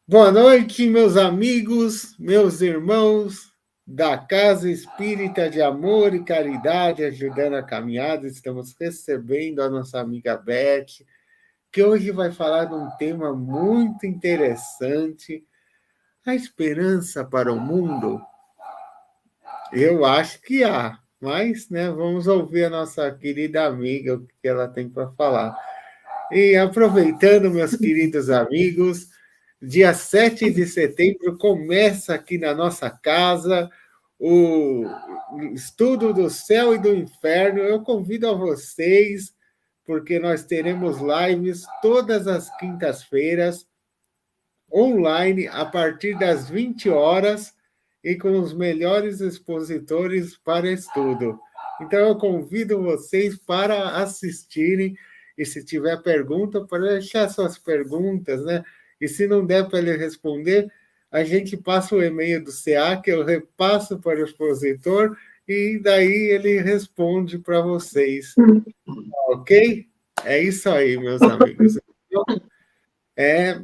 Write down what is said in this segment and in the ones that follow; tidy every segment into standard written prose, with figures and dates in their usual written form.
Boa noite, meus amigos, meus irmãos da Casa Espírita de Amor e Caridade, ajudando a caminhada. Estamos recebendo a nossa amiga Beth, que hoje vai falar de um tema muito interessante: a esperança para o mundo. Eu acho que há, mas vamos ouvir a nossa querida amiga, o que ela tem para falar. E aproveitando, meus queridos amigos, dia 7 de setembro começa aqui na nossa casa o estudo do céu e do inferno. Eu convido a vocês, porque nós teremos lives todas as quintas-feiras, online, a partir das 20 horas, e com os melhores expositores para estudo. Então, eu convido vocês para assistirem, e se tiver pergunta, para deixar suas perguntas, né? E se não der para ele responder, a gente passa o e-mail do CA, que eu repasso para o expositor, e daí ele responde para vocês. Ok? É isso aí, meus amigos. É,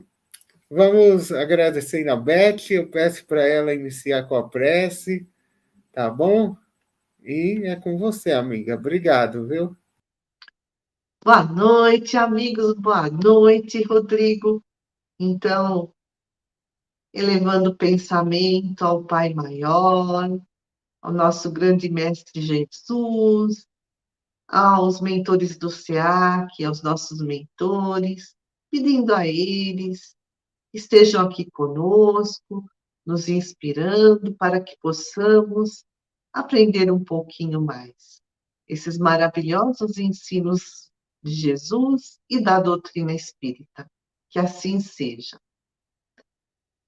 Vamos agradecendo a Beth. Eu peço para ela iniciar com a prece, tá bom? E é com você, amiga. Obrigado, viu? Boa noite, amigos. Boa noite, Rodrigo. Então, elevando o pensamento ao Pai Maior, ao nosso grande Mestre Jesus, aos mentores do SEAC, aos nossos mentores, pedindo a eles que estejam aqui conosco, nos inspirando para que possamos aprender um pouquinho mais. Esses maravilhosos ensinos de Jesus e da doutrina espírita. Que assim seja.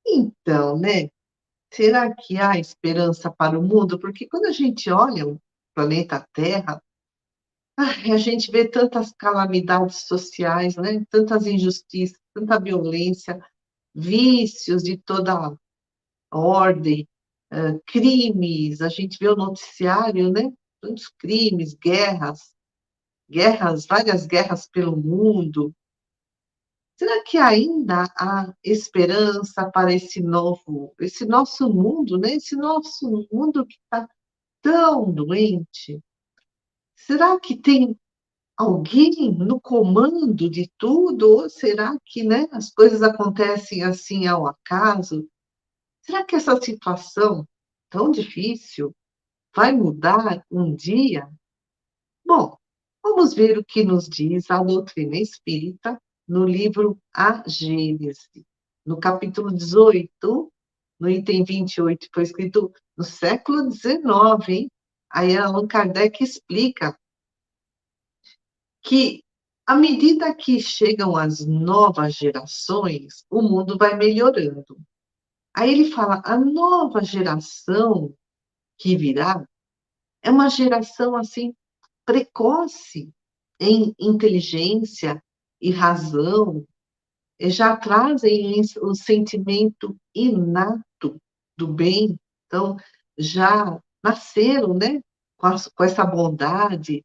Então, né? Será que há esperança para o mundo? Porque quando a gente olha o planeta Terra, a gente vê tantas calamidades sociais, né? Tantas injustiças, tanta violência, vícios de toda ordem, crimes, a gente vê o noticiário, né? Tantos crimes, guerras, várias guerras pelo mundo. Será que ainda há esperança para esse nosso mundo, né? Esse nosso mundo que está tão doente? Será que tem alguém no comando de tudo? Ou será que, né, as coisas acontecem assim ao acaso? Será que essa situação tão difícil vai mudar um dia? Bom, vamos ver o que nos diz a doutrina espírita no livro A Gênese, no capítulo 18, no item 28, foi escrito no século XIX, hein? Aí Allan Kardec explica que, à medida que chegam as novas gerações, o mundo vai melhorando. Aí ele fala: a nova geração que virá é uma geração assim precoce em inteligência e razão, já trazem o sentimento inato do bem, então já nasceram, né, com essa bondade,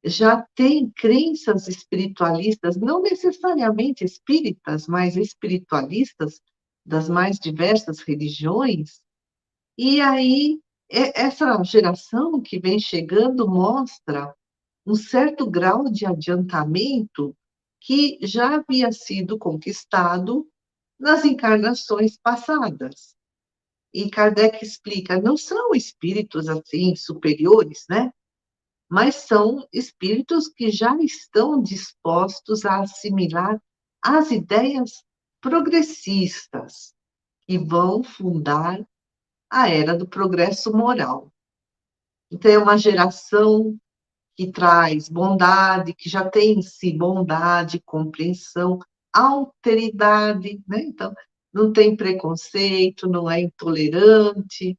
já têm crenças espiritualistas, não necessariamente espíritas, mas espiritualistas das mais diversas religiões, e aí essa geração que vem chegando mostra um certo grau de adiantamento que já havia sido conquistado nas encarnações passadas. E Kardec explica, não são espíritos assim superiores, né? Mas são espíritos que já estão dispostos a assimilar as ideias progressistas que vão fundar a era do progresso moral. Então, é uma geração que traz bondade, que já tem em si bondade, compreensão, alteridade, né? Então, não tem preconceito, não é intolerante.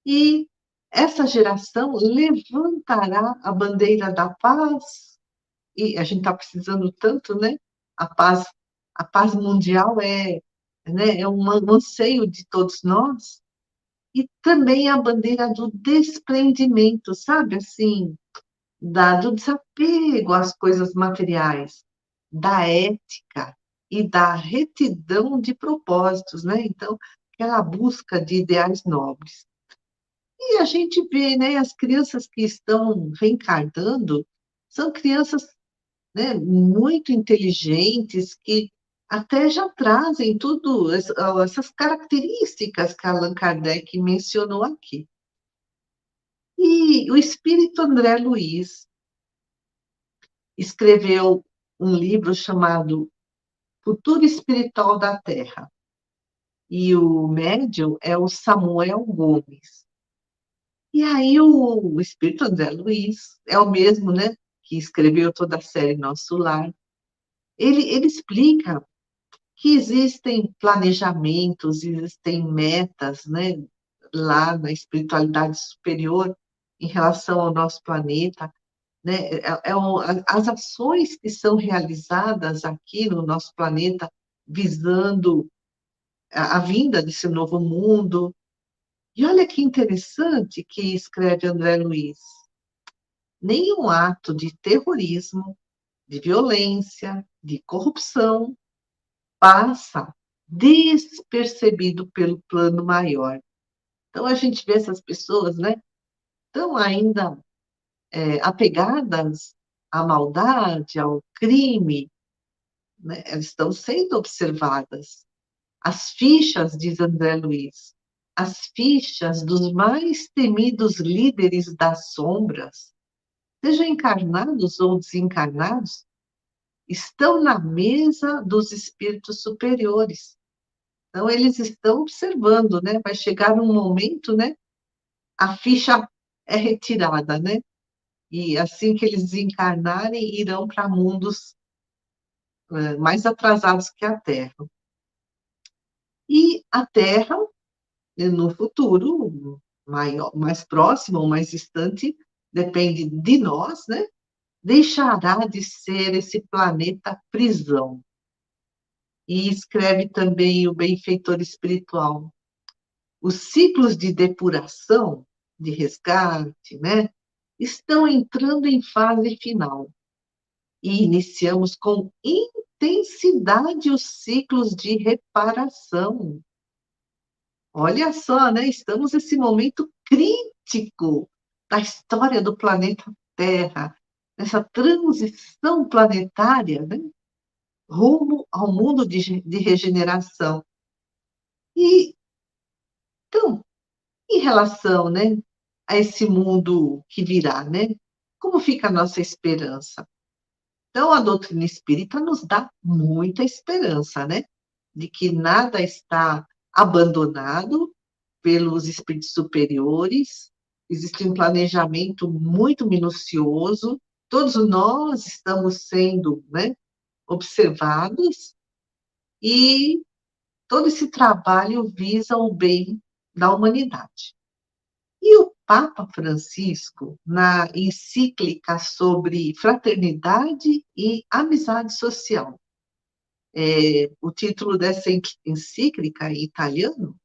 E essa geração levantará a bandeira da paz, e a gente está precisando tanto, né? A paz mundial né, é um anseio de todos nós, e também a bandeira do desprendimento, sabe? Assim, do desapego às coisas materiais, da ética. e da retidão de propósitos, né? Então, aquela busca de ideais nobres. E a gente vê, né, as crianças que estão reencarnando são crianças, né, muito inteligentes, que até já trazem tudo essas características que Allan Kardec mencionou aqui. E o espírito André Luiz escreveu um livro chamado Futuro Espiritual da Terra. E o médium é o Samuel Gomes. E aí o espírito André Luiz é o mesmo, né, que escreveu toda a série Nosso Lar. Ele explica que existem planejamentos, existem metas, né, lá na espiritualidade superior em relação ao nosso planeta, né? As ações que são realizadas aqui no nosso planeta visando a vinda desse novo mundo. E olha que interessante que escreve André Luiz: nenhum ato de terrorismo, de violência, de corrupção passa despercebido pelo plano maior. Então a gente vê essas pessoas, né, tão ainda apegadas à maldade, ao crime, né, elas estão sendo observadas. As fichas, diz André Luiz, as fichas dos mais temidos líderes das sombras, sejam encarnados ou desencarnados, estão na mesa dos espíritos superiores. Então, eles estão observando, né? Vai chegar um momento, né? A ficha é retirada, né? E assim que eles desencarnarem, irão para mundos mais atrasados que a Terra. E a Terra, no futuro, maior, mais próximo ou mais distante, depende de nós, né? Deixará de ser esse planeta prisão. E escreve também o benfeitor espiritual: os ciclos de depuração, de resgate, né, estão entrando em fase final. E iniciamos com intensidade os ciclos de reparação. Olha só, né? Estamos nesse momento crítico da história do planeta Terra, nessa transição planetária, né, rumo ao mundo de regeneração. E, então, em relação, né, a esse mundo que virá, né, como fica a nossa esperança? Então, a doutrina espírita nos dá muita esperança, né, de que nada está abandonado pelos espíritos superiores, existe um planejamento muito minucioso, todos nós estamos sendo, né, observados, e todo esse trabalho visa o bem da humanidade. E o Papa Francisco, na encíclica sobre fraternidade e amizade social, o título dessa encíclica em italiano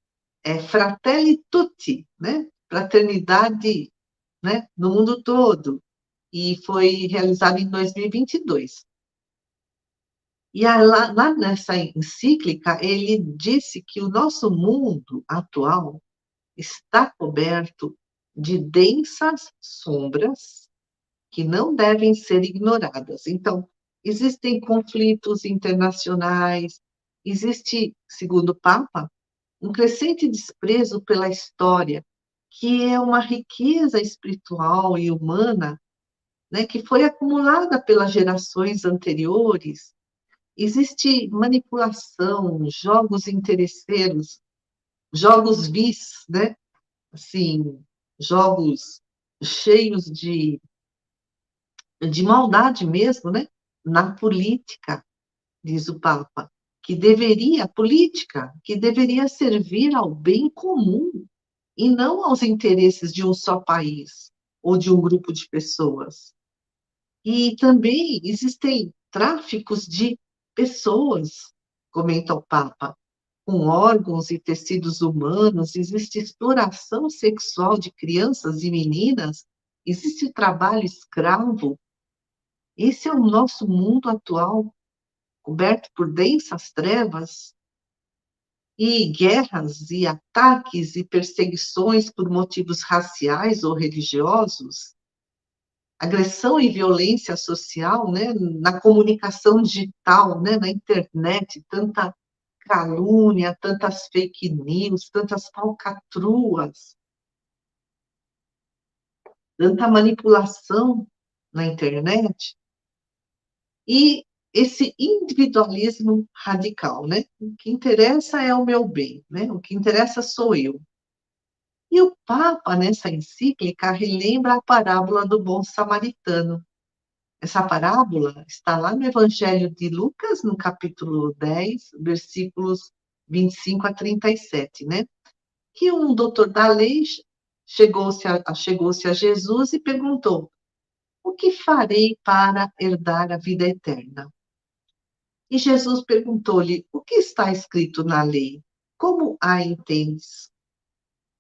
é Fratelli Tutti, né? Fraternidade, né, no mundo todo, e foi realizado em 2022. E lá nessa encíclica, ele disse que o nosso mundo atual está coberto de densas sombras que não devem ser ignoradas. Então, existem conflitos internacionais, existe, segundo o Papa, um crescente desprezo pela história, que é uma riqueza espiritual e humana, né, que foi acumulada pelas gerações anteriores. Existe manipulação, jogos interesseiros, jogos vis, né? Assim, jogos cheios de maldade mesmo, né? Na política, diz o Papa, que deveria servir ao bem comum e não aos interesses de um só país ou de um grupo de pessoas. E também existem tráficos de pessoas, comenta o Papa, com órgãos e tecidos humanos, existe exploração sexual de crianças e meninas, existe trabalho escravo. Esse é o nosso mundo atual. coberto por densas trevas, e guerras e ataques e perseguições por motivos raciais ou religiosos, agressão e violência social, né, na comunicação digital, né, na internet, tanta calúnia, tantas fake news, tantas falcatruas, tanta manipulação na internet, e esse individualismo radical, né? O que interessa é o meu bem, né? O que interessa sou eu. E o Papa, nessa encíclica, relembra a parábola do bom samaritano. Essa parábola está lá no Evangelho de Lucas, no capítulo 10, versículos 25 a 37, né? Que um doutor da lei chegou-se a Jesus e perguntou: o que farei para herdar a vida eterna? E Jesus perguntou-lhe: o que está escrito na lei? Como a entendes?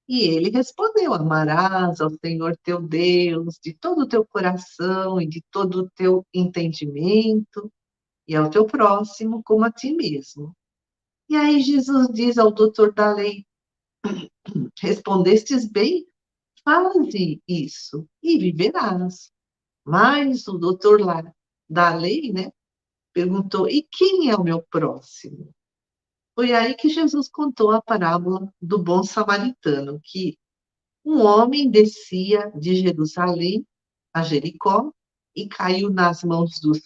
E ele respondeu: amarás ao Senhor teu Deus de todo o teu coração e de todo o teu entendimento, e ao teu próximo como a ti mesmo. E aí Jesus diz ao doutor da lei: respondestes bem, faze isso e viverás. Mas o doutor lá da lei, né, perguntou: e quem é o meu próximo? Foi aí que Jesus contou a parábola do bom samaritano, que um homem descia de Jerusalém a Jericó e caiu nas mãos dos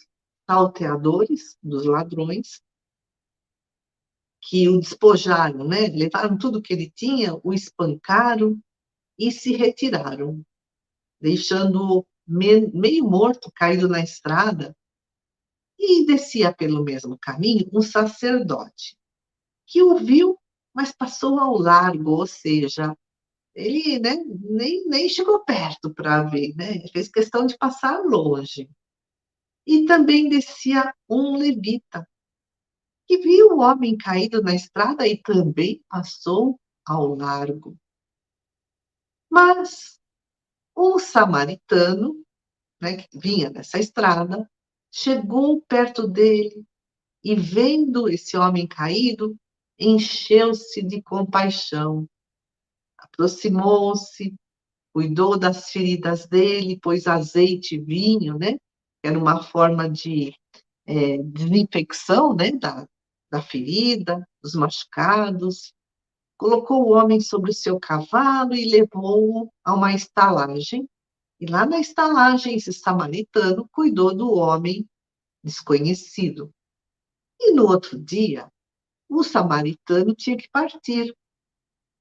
salteadores, dos ladrões, que o despojaram, né? Levaram tudo que ele tinha, o espancaram e se retiraram, deixando-o meio morto, caído na estrada. E descia pelo mesmo caminho um sacerdote, que o viu, mas passou ao largo, ou seja, ele, né, nem chegou perto para ver, né? Fez questão de passar longe. E também descia um levita, que viu o homem caído na estrada e também passou ao largo. Mas um samaritano, né, que vinha nessa estrada, chegou perto dele e, vendo esse homem caído, encheu-se de compaixão. Aproximou-se, cuidou das feridas dele, pôs azeite e vinho, né? Era uma forma de desinfecção, né? Da ferida, dos machucados. Colocou o homem sobre o seu cavalo e levou-o a uma estalagem. E lá na estalagem, esse samaritano cuidou do homem desconhecido. E no outro dia, o samaritano tinha que partir.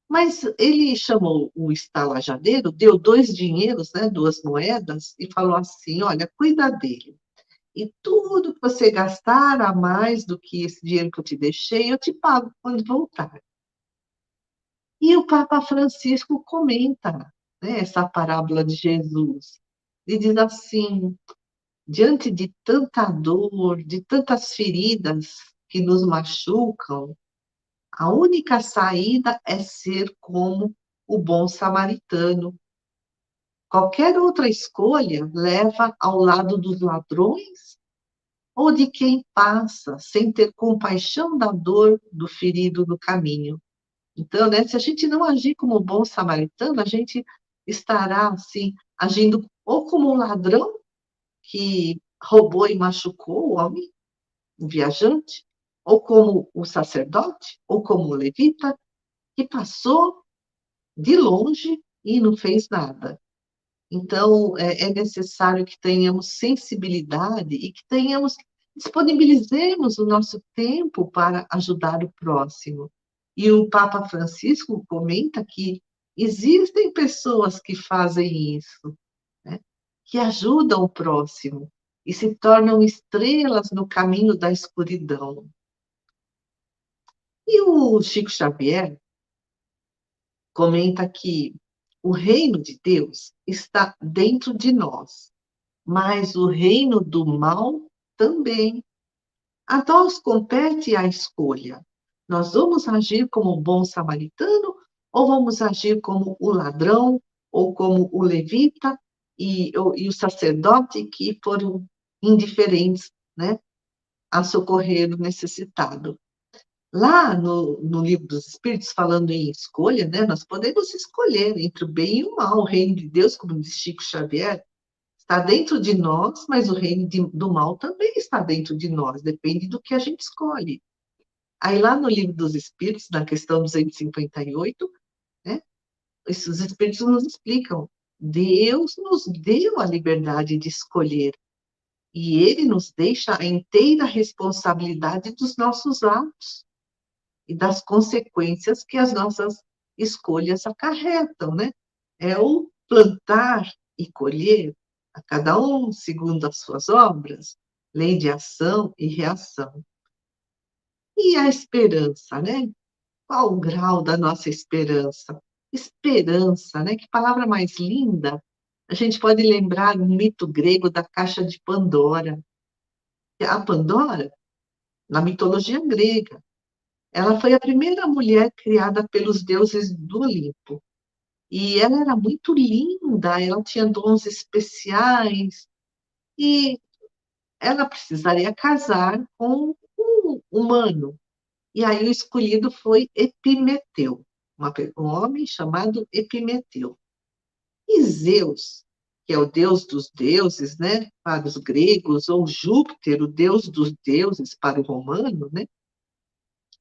Mas ele chamou o estalajadeiro, deu 2 dinheiros, né, 2 moedas, e falou assim: olha, cuida dele. E tudo que você gastar a mais do que esse dinheiro que eu te deixei, eu te pago quando voltar. E o Papa Francisco comenta, né, essa parábola de Jesus. Ele diz assim: diante de tanta dor, de tantas feridas que nos machucam, a única saída é ser como o bom samaritano. Qualquer outra escolha leva ao lado dos ladrões ou de quem passa sem ter compaixão da dor do ferido no caminho. Então, né, se a gente não agir como bom samaritano, a gente estará, assim, agindo ou como um ladrão que roubou e machucou o homem, o viajante, ou como o sacerdote, ou como o levita, que passou de longe e não fez nada. Então, é necessário que tenhamos sensibilidade e que disponibilizemos o nosso tempo para ajudar o próximo. E o Papa Francisco comenta que existem pessoas que fazem isso, né? Que ajudam o próximo e se tornam estrelas no caminho da escuridão. E o Chico Xavier comenta que o reino de Deus está dentro de nós, mas o reino do mal também. A nós compete a escolha. Nós vamos agir como um bom samaritano ou vamos agir como o ladrão ou como o levita e o sacerdote que foram indiferentes, né? a socorrer o necessitado. Lá no Livro dos Espíritos, falando em escolha, né, nós podemos escolher entre o bem e o mal. O reino de Deus, como diz Chico Xavier, está dentro de nós, mas o reino do mal também está dentro de nós, depende do que a gente escolhe. Aí lá no Livro dos Espíritos, na questão 258, né, os Espíritos nos explicam, Deus nos deu a liberdade de escolher, e Ele nos deixa a inteira responsabilidade dos nossos atos e das consequências que as nossas escolhas acarretam, né? É o plantar e colher, a cada um segundo as suas obras, lei de ação e reação. E a esperança, né? Qual o grau da nossa esperança? Esperança, né? Que palavra mais linda! A gente pode lembrar um mito grego da caixa de Pandora. A Pandora, na mitologia grega, ela foi a primeira mulher criada pelos deuses do Olimpo. E ela era muito linda, ela tinha dons especiais, e ela precisaria casar com um humano. E aí o escolhido foi Epimeteu, um homem chamado Epimeteu. E Zeus, que é o deus dos deuses, né, para os gregos, ou Júpiter, o deus dos deuses para o romano, né,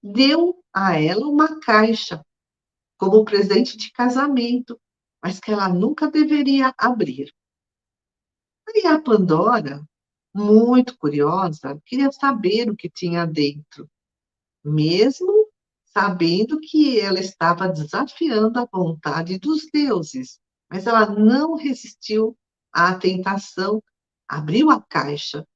deu a ela uma caixa como presente de casamento, mas que ela nunca deveria abrir. Aí a Pandora, muito curiosa, queria saber o que tinha dentro, mesmo sabendo que ela estava desafiando a vontade dos deuses. Mas ela não resistiu à tentação, abriu a caixa,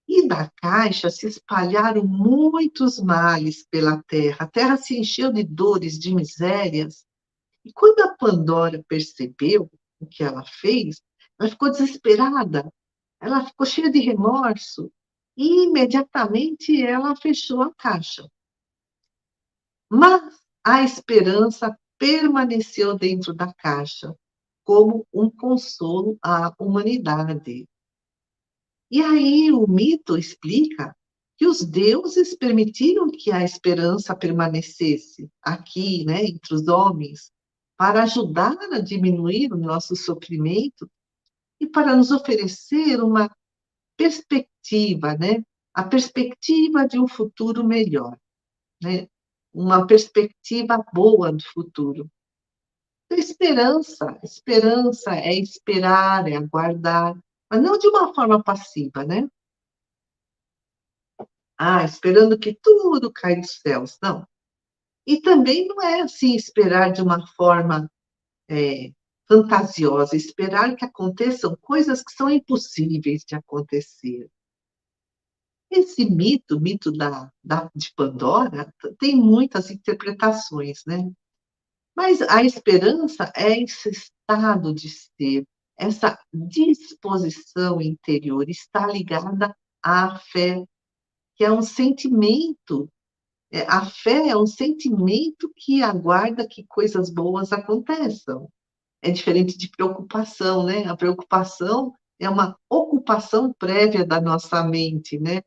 e da caixa se espalharam muitos males pela terra. A terra se encheu de dores, de misérias. E quando a Pandora percebeu o que ela fez, ela ficou desesperada, ela ficou cheia de remorso e imediatamente ela fechou a caixa. Mas a esperança permaneceu dentro da caixa, como um consolo à humanidade. E aí o mito explica que os deuses permitiram que a esperança permanecesse aqui, né, entre os homens, para ajudar a diminuir o nosso sofrimento e para nos oferecer uma perspectiva, né, a perspectiva de um futuro melhor, né, uma perspectiva boa do futuro. Esperança é esperar, é aguardar, mas não de uma forma passiva, né? Ah, esperando que tudo caia dos céus, não. E também não é assim esperar de uma forma fantasiosa, esperar que aconteçam coisas que são impossíveis de acontecer. Esse mito de Pandora, tem muitas interpretações, né? Mas a esperança é esse estado de ser, essa disposição interior, está ligada à fé, que é um sentimento. A fé é um sentimento que aguarda que coisas boas aconteçam. É diferente de preocupação, né? A preocupação é uma ocupação prévia da nossa mente, né?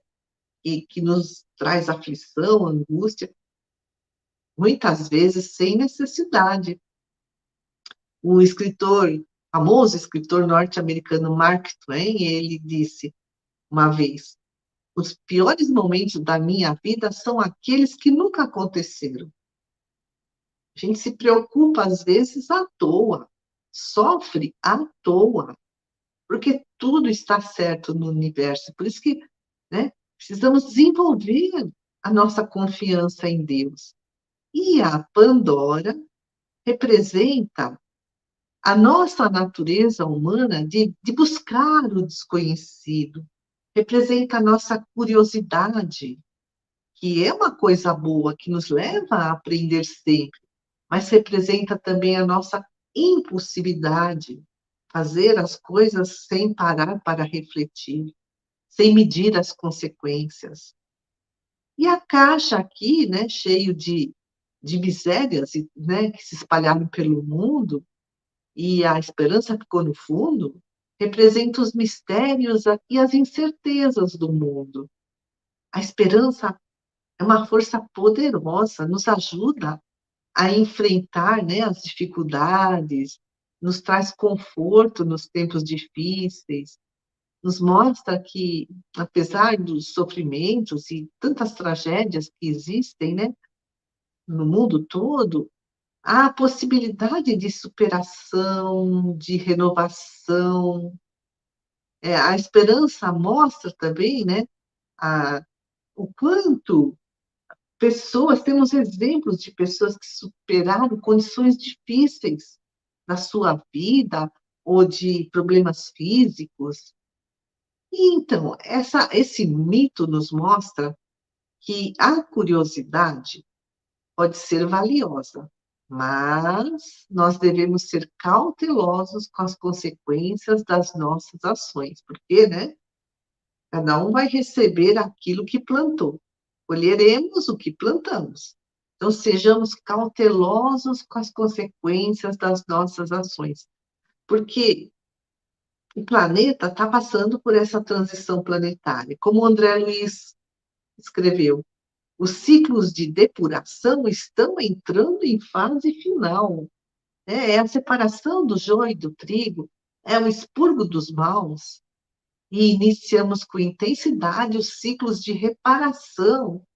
E que nos traz aflição, angústia, muitas vezes sem necessidade. O famoso escritor norte-americano Mark Twain, ele disse uma vez: os piores momentos da minha vida são aqueles que nunca aconteceram. A gente se preocupa, às vezes, à toa, sofre à toa, porque tudo está certo no universo. Por isso que, né, precisamos desenvolver a nossa confiança em Deus. E a Pandora representa a nossa natureza humana de buscar o desconhecido, representa a nossa curiosidade, que é uma coisa boa, que nos leva a aprender sempre, mas representa também a nossa impulsividade, fazer as coisas sem parar para refletir, sem medir as consequências. E a caixa aqui, né, cheio de misérias, né, que se espalharam pelo mundo, e a esperança ficou no fundo, representa os mistérios e as incertezas do mundo. A esperança é uma força poderosa, nos ajuda a enfrentar, né, as dificuldades, nos traz conforto nos tempos difíceis, nos mostra que, apesar dos sofrimentos e tantas tragédias que existem, né, no mundo todo, há a possibilidade de superação, de renovação. A esperança mostra também, né, a o quanto temos exemplos de pessoas que superaram condições difíceis na sua vida ou de problemas físicos. E então, esse mito nos mostra que a curiosidade pode ser valiosa, mas nós devemos ser cautelosos com as consequências das nossas ações, porque, né, cada um vai receber aquilo que plantou. Colheremos o que plantamos. Então, sejamos cautelosos com as consequências das nossas ações, porque o planeta está passando por essa transição planetária. Como o André Luiz escreveu, os ciclos de depuração estão entrando em fase final. É a separação do joio e do trigo, é o expurgo dos maus, e iniciamos com intensidade os ciclos de reparação.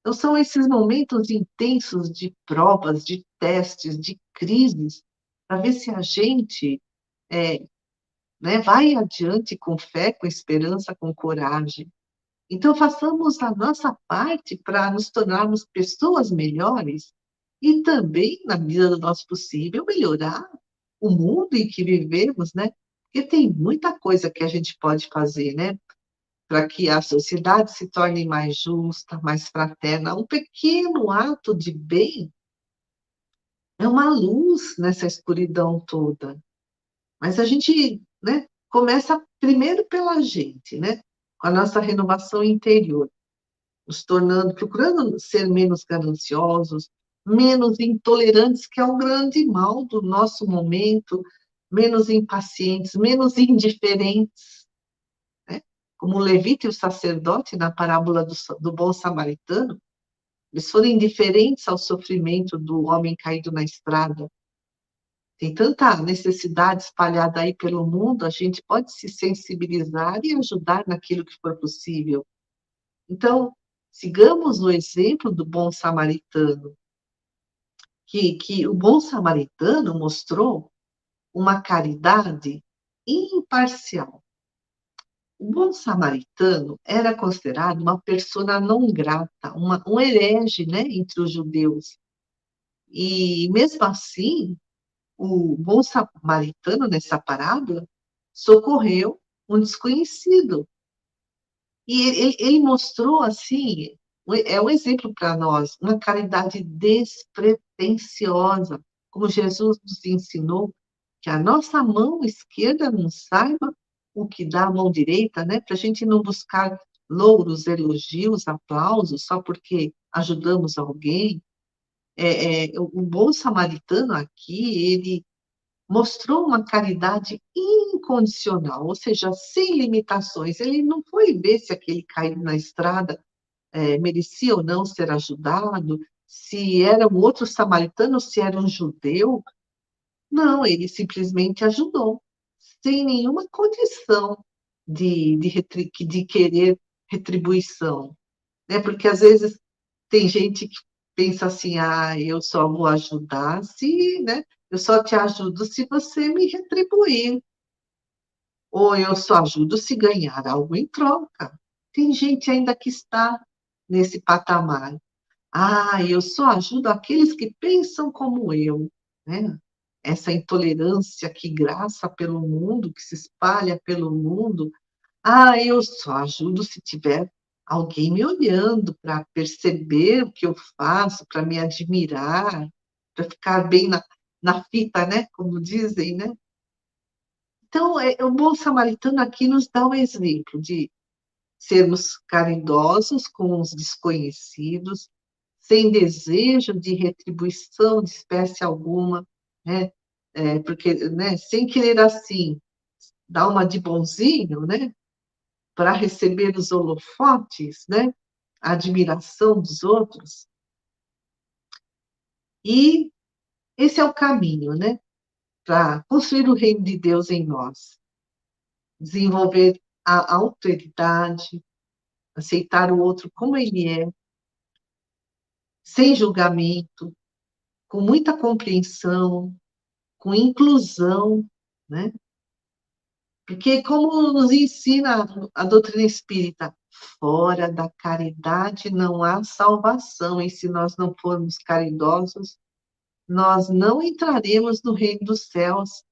Então, são esses momentos intensos de provas, de testes, de crises, para ver se a gente né, vai adiante com fé, com esperança, com coragem. Então, façamos a nossa parte para nos tornarmos pessoas melhores e também, na medida do nosso possível, melhorar o mundo em que vivemos, né? Porque tem muita coisa que a gente pode fazer, né? Para que a sociedade se torne mais justa, mais fraterna. Um pequeno ato de bem é uma luz nessa escuridão toda. Mas a gente, né, começa primeiro pela gente, né? Com a nossa renovação interior, nos tornando, procurando ser menos gananciosos, menos intolerantes, que é o grande mal do nosso momento, menos impacientes, menos indiferentes, né? Como o levita e o sacerdote na parábola do bom samaritano, eles foram indiferentes ao sofrimento do homem caído na estrada. Tem tanta necessidade espalhada aí pelo mundo, a gente pode se sensibilizar e ajudar naquilo que for possível. Então, sigamos o exemplo do bom samaritano, que o bom samaritano mostrou uma caridade imparcial. O bom samaritano era considerado uma persona não grata, um herege, né, entre os judeus. E, mesmo assim, o bom samaritano, nessa parábola, socorreu um desconhecido. E ele mostrou, assim, é um exemplo para nós, uma caridade despretensiosa, como Jesus nos ensinou, que a nossa mão esquerda não saiba o que dá a mão direita, né? Para a gente não buscar louros, elogios, aplausos, só porque ajudamos alguém. O bom samaritano aqui, ele mostrou uma caridade incondicional, ou seja, sem limitações. Ele não foi ver se aquele caído na estrada merecia ou não ser ajudado, se era um outro samaritano, se era um judeu. Não, ele simplesmente ajudou, sem nenhuma condição de querer retribuição, né? Porque às vezes tem gente que pensa assim, eu só vou ajudar se, né? Eu só te ajudo se você me retribuir, ou eu só ajudo se ganhar algo em troca. Tem gente ainda que está nesse patamar. Eu só ajudo aqueles que pensam como eu, né? Essa intolerância que graça pelo mundo, que se espalha pelo mundo. Eu só ajudo se tiver alguém me olhando para perceber o que eu faço, para me admirar, para ficar bem na fita, né? Como dizem, né? Então, o bom samaritano aqui nos dá um exemplo de sermos caridosos com os desconhecidos, sem desejo de retribuição de espécie alguma, né? Porque, né, sem querer assim, dar uma de bonzinho, né? Para receber os holofotes, né? a admiração dos outros. E esse é o caminho, né? Para construir o reino de Deus em nós. Desenvolver a autoridade, aceitar o outro como ele é, sem julgamento, com muita compreensão, com inclusão, né? Porque, como nos ensina a doutrina espírita, fora da caridade não há salvação, e se nós não formos caridosos, nós não entraremos no reino dos céus.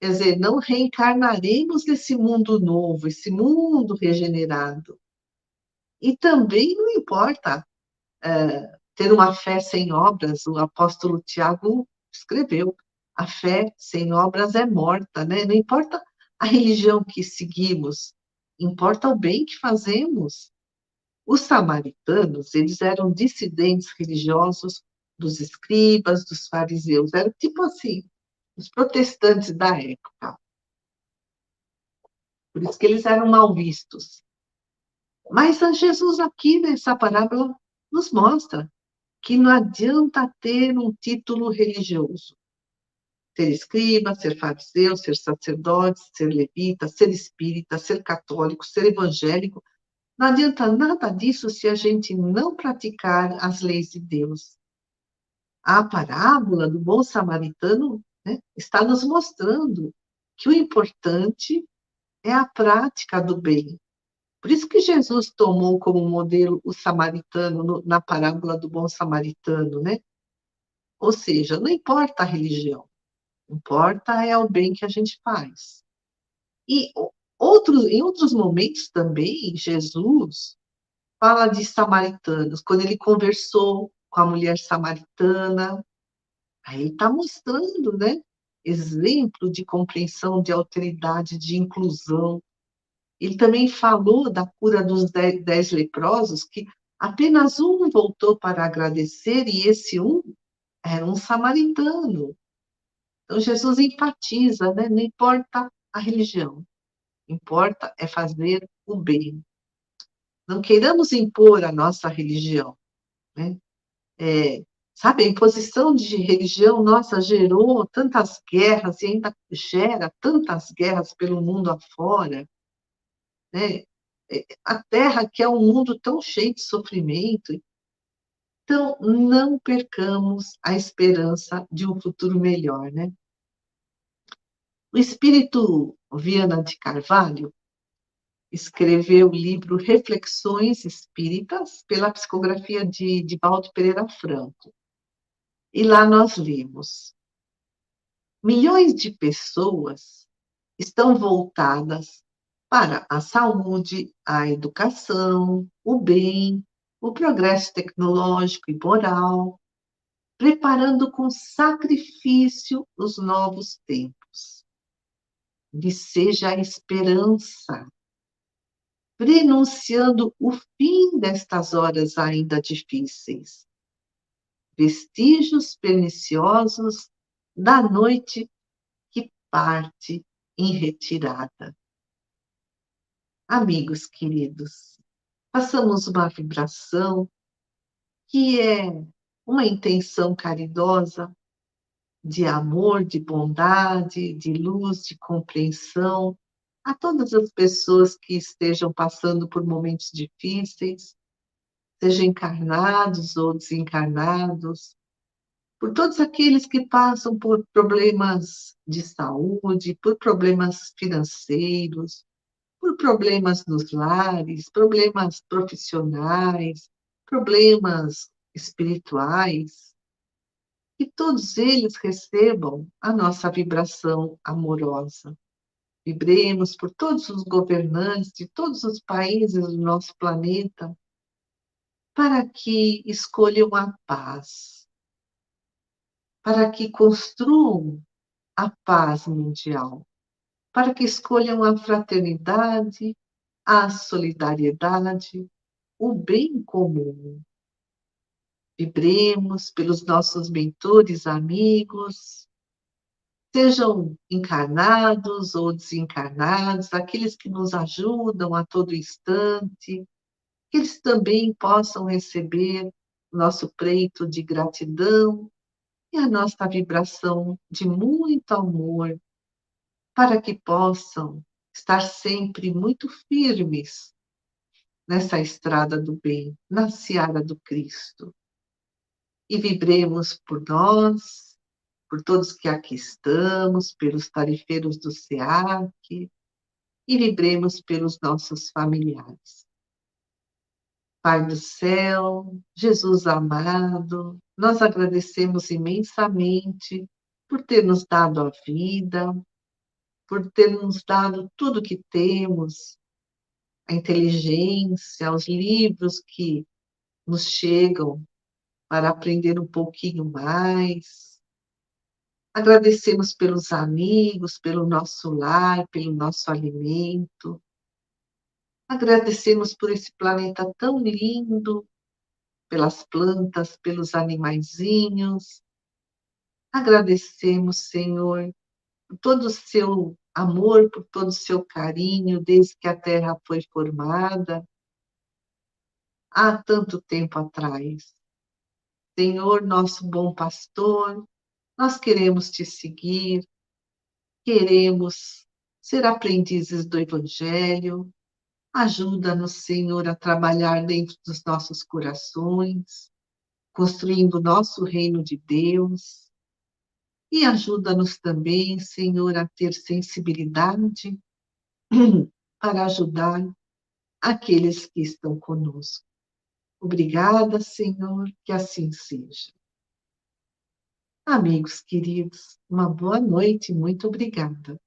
Quer dizer, não reencarnaremos nesse mundo novo, esse mundo regenerado. E também não importa ter uma fé sem obras, o apóstolo Tiago escreveu, a fé sem obras é morta, né? Não importa a religião que seguimos, importa o bem que fazemos. Os samaritanos, eles eram dissidentes religiosos dos escribas, dos fariseus, eram tipo assim, os protestantes da época. Por isso que eles eram mal vistos. Mas Jesus aqui nessa parábola nos mostra que não adianta ter um título religioso. Ser escriba, ser fariseu, ser sacerdote, ser levita, ser espírita, ser católico, ser evangélico. Não adianta nada disso se a gente não praticar as leis de Deus. A parábola do bom samaritano, né, está nos mostrando que o importante é a prática do bem. Por isso que Jesus tomou como modelo o samaritano na parábola do bom samaritano, né? Ou seja, não importa a religião, importa é o bem que a gente faz. E em outros momentos também, Jesus fala de samaritanos, quando ele conversou com a mulher samaritana, aí ele está mostrando, né? Exemplo de compreensão, de alteridade, de inclusão. Ele também falou da cura dos 10 leprosos, que apenas um voltou para agradecer, e esse um era um samaritano. Então, Jesus enfatiza, né? Não importa a religião, importa é fazer o bem. Não queiramos impor a nossa religião, né? Sabe, a imposição de religião, nossa, gerou tantas guerras e ainda gera tantas guerras pelo mundo afora, né? A Terra, que é um mundo tão cheio de sofrimento. Então, não percamos a esperança de um futuro melhor, né? O espírito Viana de Carvalho escreveu o livro Reflexões Espíritas pela psicografia de Divaldo Pereira Franco. E lá nós lemos: milhões de pessoas estão voltadas para a saúde, a educação, o bem, o progresso tecnológico e moral, preparando com sacrifício os novos tempos. Lhe seja a esperança, prenunciando o fim destas horas ainda difíceis, vestígios perniciosos da noite que parte em retirada. Amigos queridos, façamos uma vibração que é uma intenção caridosa de amor, de bondade, de luz, de compreensão a todas as pessoas que estejam passando por momentos difíceis, sejam encarnados ou desencarnados, por todos aqueles que passam por problemas de saúde, por problemas financeiros, por problemas nos lares, problemas profissionais, problemas espirituais, que todos eles recebam a nossa vibração amorosa. Vibremos por todos os governantes de todos os países do nosso planeta, para que escolham a paz, para que construam a paz mundial, para que escolham a fraternidade, a solidariedade, o bem comum. Vibremos pelos nossos mentores, amigos, sejam encarnados ou desencarnados, aqueles que nos ajudam a todo instante, que eles também possam receber o nosso preito de gratidão e a nossa vibração de muito amor, para que possam estar sempre muito firmes nessa estrada do bem, na seara do Cristo. E vibremos por nós, por todos que aqui estamos, pelos tarefeiros do SEAC, e vibremos pelos nossos familiares. Pai do céu, Jesus amado, nós agradecemos imensamente por ter nos dado a vida, por ter nos dado tudo que temos, a inteligência, os livros que nos chegam para aprender um pouquinho mais. Agradecemos pelos amigos, pelo nosso lar, pelo nosso alimento. Agradecemos por esse planeta tão lindo, pelas plantas, pelos animaizinhos. Agradecemos, Senhor, por todo o seu amor, por todo o seu carinho, desde que a Terra foi formada, há tanto tempo atrás. Senhor, nosso bom pastor, nós queremos te seguir, queremos ser aprendizes do Evangelho. Ajuda-nos, Senhor, a trabalhar dentro dos nossos corações, construindo o nosso reino de Deus. E ajuda-nos também, Senhor, a ter sensibilidade para ajudar aqueles que estão conosco. Obrigada, Senhor, que assim seja. Amigos queridos, uma boa noite, muito obrigada.